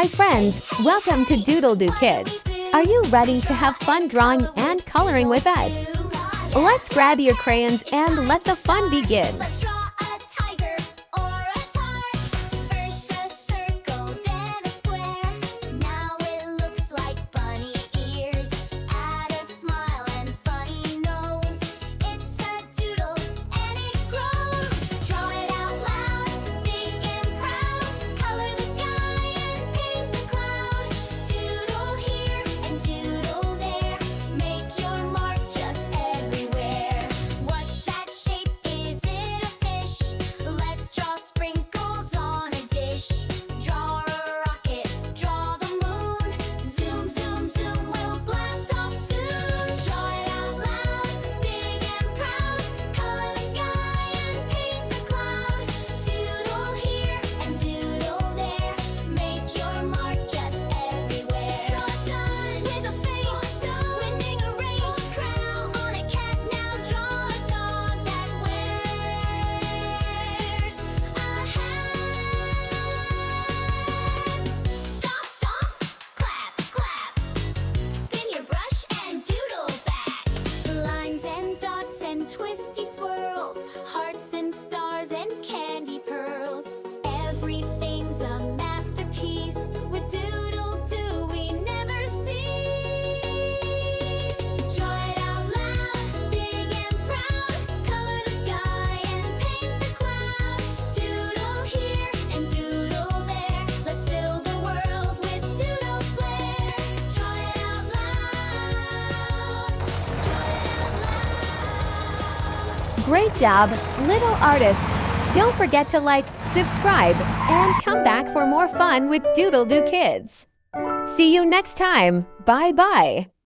Hi friends, welcome to DoodleDoo Kids. Are you ready to have fun drawing and coloring with us? Let's grab your crayons and let the fun begin. Twisty swirls, hearts and stars and candy pearls. Everything's a masterpiece. With DoodleDoo we never cease. Draw it out loud, big and proud. Color the sky and paint the cloud. Doodle here and doodle there. Let's fill the world with doodle flair. Draw it out loud. Draw it out loud. Great job, little artists! Don't forget to like, subscribe, and come back for more fun with DoodleDoo Kids. See you next time. Bye-bye.